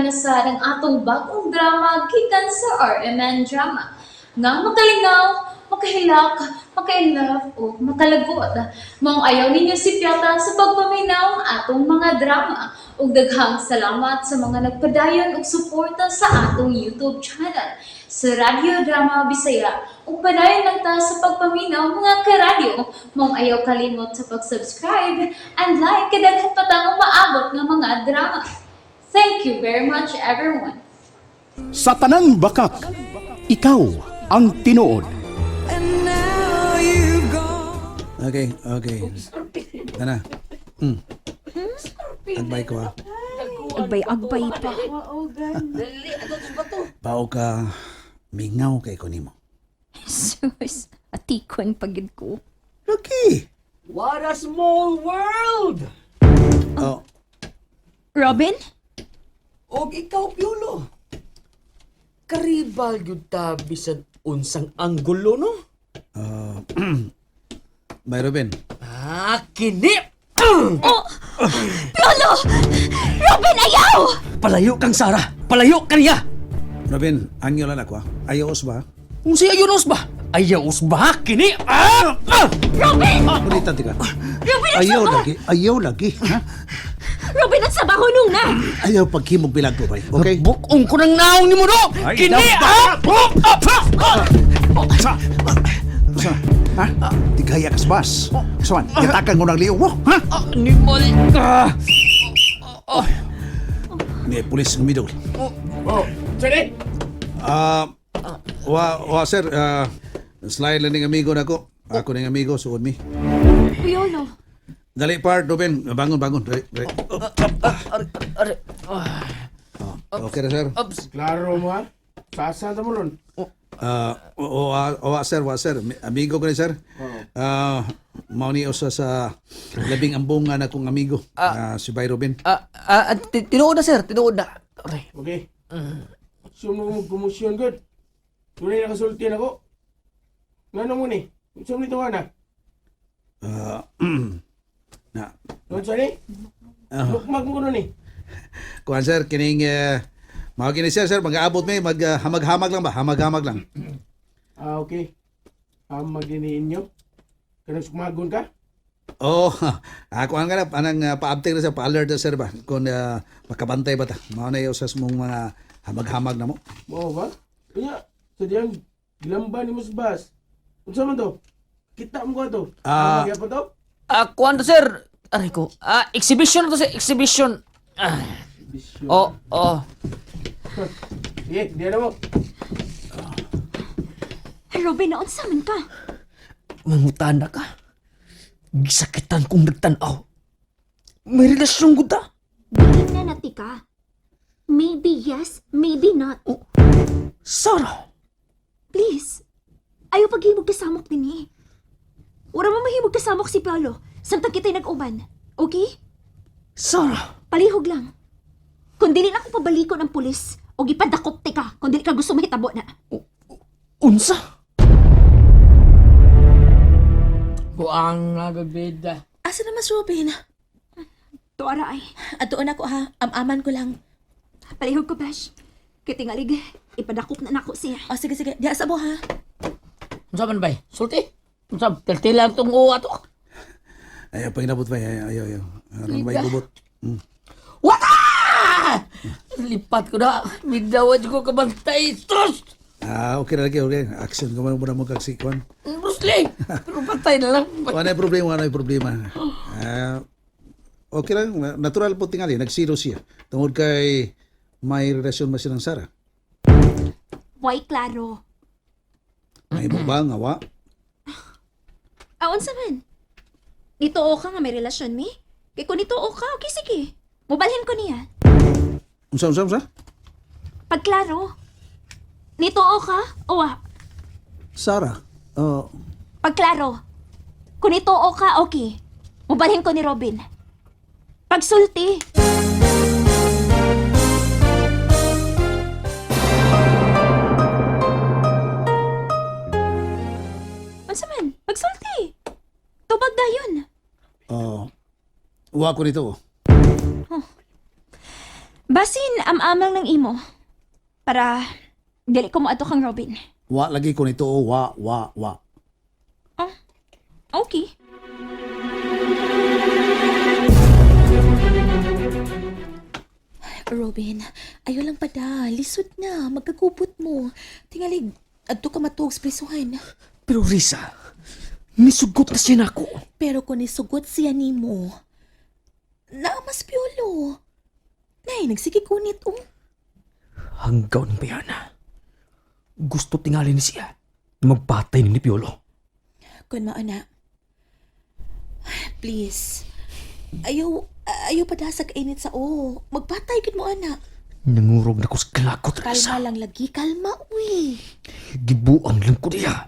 na sa ng atong bagong drama gikan sa RMN Drama. Nga makalingaw, makahilak, makailove, o makalagod. Maong ayaw ninyo si Piata sa pagpaminaw ang atong mga drama. Ug daghang salamat sa mga nagpadayon ug suporta sa atong YouTube channel sa Radio Drama Bisaya. Ug padayon lang ta sa pagpaminaw mga karadyo. Maong ayaw kalimot sa pag-subscribe and like kadaghan pa tang maabot nga mga drama. Thank you very much everyone. Sa tanang bakak, ikaw ang tinuod. Okay. Tana. Agbay ko ha. Agbay pa. Bao ka mingaw kay ko nimo. Sus, atikon pagid ko. Rocky! What a small world! Oh, Robin? Og ikaw, Piolo. Karibal yun ta bisan unsang anggulo, no? Bay Ruben. Kini! Piolo! Robin, ayaw! Palayo kang Sara! Palayo ka niya! Ruben, angyo lang ako ha. Ayos ba? Kung siya ayunos ba? Ayaws ba? Kini! Robin! Ulitan tika. Robin, Ayaw lagi. Ha? Robin, ang sabaho nung na! Ayaw pagkimog bilang ko, bay. Okay? Bukong ko ng naong ni mo, no! Ay, Kini! Sa, ha? Tigaya kas bas. Saman, kitakan ko ng liyo mo, ha? Nimol ka! Ni pulis ng middle. Sorry! Sir, slide lang ng amigo na ko. Ako ng amigo, suod mi. Piolo, Dali part, Ruben. Bangon. Dali. Okay na, sir. Klaro mo ha? Sasa mo ron? Sir. Amigo ko ni sir. Mauni usa sa labing ambungan akong amigo. Si Bay Ruben. Tinuod na, sir. Tinuod na. Aray. Okay. Sumo mo kumusyon good. Tunay na kasulti na ko. Ngano mo ni? Gusto mo nito na? Na, Doon sa ni? Lukmag mo ni? kuhan sir, kining mga kini sir, mag-aabot may hamag-hamag lang ba? Hamag-hamag lang. Okay. Magdiniin nyo. Kanang sukmagon ka? Ako ang ganap, anang pa-update na sir, pa-alert na sir ba? Kung makabantay ba ta? Mga na yung usas mong mga hamag-hamag na mo. Oo ba? Kanya, sa diyang gilamba ni Musbas. Unsa man to? Kita mo ko to? Magya pa to? Kuwan to, sir. Aray ko. Exhibition to, sir. Exhibition. Bisyo. Oh. Sige, diyan na mo. Robin, naunsa man ka? Mangutana ka. Gisakitan kong nagtanaw. May relasyon ko ta. Dili na natika. Maybe yes, maybe not. Sarah. Please, ayaw paghimog kasamok din eh. Wala mo mahimog kasamok si Piolo. Samtang kita'y nag-uban. Okay? Sarah. Palihog lang. Kung dili na ako pabalikon ang pulis, o gipadakop ka kung dili ka gusto mahitabo na. Unsa? Buang nagabida. Asa na mas Robin? Tuara ay. Atuon ako ha, amaman ko lang. Palihog ko, Bash. Kitingalig, ipadakop na nako siya. O sige, di asa mo ha. Unsa man bay? Sulti? Unsa tertilang tong uwa to? Ayaw, panginabot ba? Ayaw. Ano ba yung bubot? Wata! Lipat ko na. Midawad ko kabantay. Sus! Okay na lagi, okay. Action ko man mo kagsikwan. Bruce Lee! Pero patay na lang. Ano yung problema? Okay lang, natural po tingali, nagsiro siya. Tungod kay may relasyon ba silang Sara? Why, klaro. May bubang, awa? Aon sa man? Nituo ka nga may relasyon mi? Kaya kung nituo ka, okay sige. Mubalhin ko niya. Unsa? Pagklaro. Nituo ka, o wa? Sara? Pagklaro. Kung nituo ka, okay. Mubalhin ko ni Robin. Pagsulti. Unsa man? Pagsulti. Tubag dayon. Uwa ko nito. Basin am-amang ng imo. Para dili ko mo ato kang Robin. Wa lagi ko nito, wa. Okay. Robin, ayaw lang pada. Lisod na. Magkagubot mo. Tingalig, adto ka matuog sa prisuhan. Pero Risa, nisugot na siya nako. Pero kung nisugot siya nimo, naamas Piolo. Nay, nagsikikunit oh. Hanggaw ng bayana. Gusto tingali ni siya na magpatay ni Piolo. Kung maana. Please. Ayaw padasag init sa o. Magpatay gid mo ana. Nangurog na ko sa kalakot, Risa. Kalma lang lagi, kalma uy. Gibuang lang ko niya.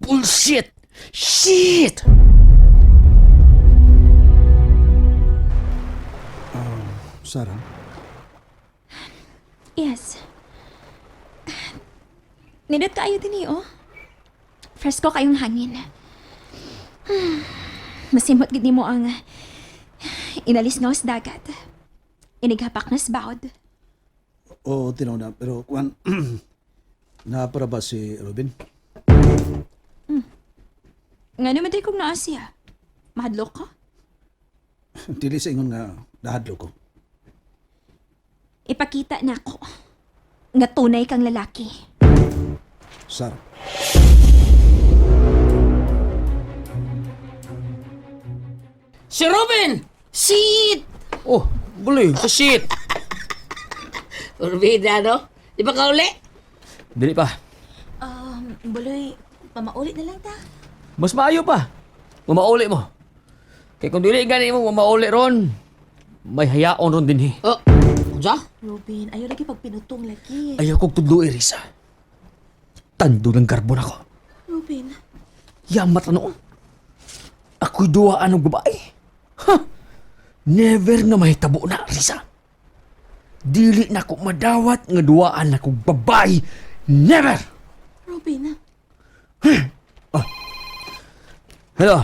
Bullshit! Shit! Sarah, Yes. Nindot kaayo din oh. Fresco kayong hangin. Masimot gid nimo ang inalis nga sa dagat. Inighapak na sa bawd. oo, tinaw na. Pero kuan, napara ba si Robin? Nga naman kong naa siya. Mahadlok ka? Dili sa ingon nga nahadlo ko. Ipakita na ako nga tunay kang lalaki. Sarah, Si Robin! Shit! Oh, buloy, sa shit! Urbida, no? Di ba ka uli? Dili pa. Buloy, mamaulit na lang ta. Mas maayo pa. Mamauli mo. Kaya kung dili gani mo mamauli ron, may hayaon ron din eh. Oh, sa? Robin, ayaw lagi pagpinutong lagi. Ayaw kong tudlo Risa. Tando ng karbon ako. Robin, Yamat na noon. Ako'y duwaan ng babae. Ha? Never nga mahitabo na, Risa. Dili na ako madawat nga duwaan na kong babae. Never! Robin, Hello?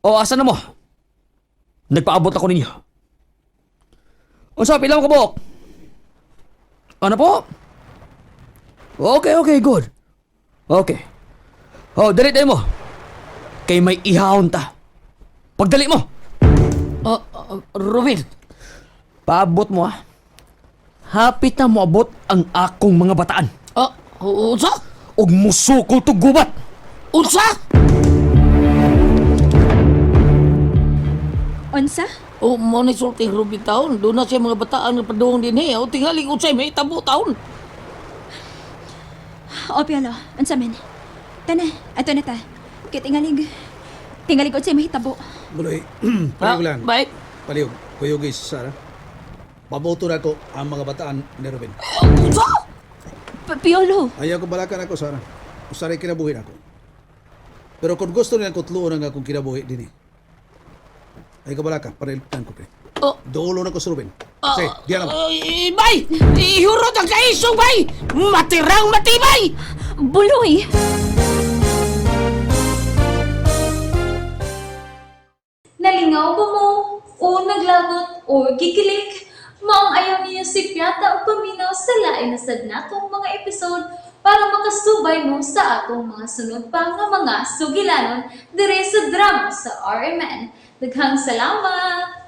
O, asa na mo? Nagpaabot ako ninyo. O, sa pilang kabok? Ano po? Okay, good. Okay. O, dali mo. Kay may ihawon ta. Pagdali mo. Robin, Paabot mo ah. Hapit na mo abot ang akong mga bataan. unsa? Og musukol to gubat. Unsa? Unsa? O, mo ni sulti Robin taon. Doon na siya mga bataan ng paduong din eh. O, tingaling unsay may tabo taon. O, Piolo. Unsa man? Tana, ato na ta. Kaya tingalig ko siya mahitabo. buloy, palihog lang. Bye. Palihog, kuyog is Sarah. Paboto na ko ang mga bataan ni Robin. Unsa? Piolo! Ayaw ko balakan ako, Sarah. Usaray kinabuhin ako. Pero kung gusto nila ko tluon ang akong kinabuhi din eh. Ay ka balaka, para ilpitan ko pre. Oh. Dolo na ko sa Robin. Say, diyan naman. Bay! Ihurot ang kaisong, bay! Matirang matibay! Buloy! Nalingaw ba mo? O naglagot? O gikilig? Maong ayaw niyo si Piata o paminaw sa lain na sad natong mga episode para makasubay mo sa atong mga sunod pa nga mga sugilanon dire sa drama sa RMN. Daghang salamat!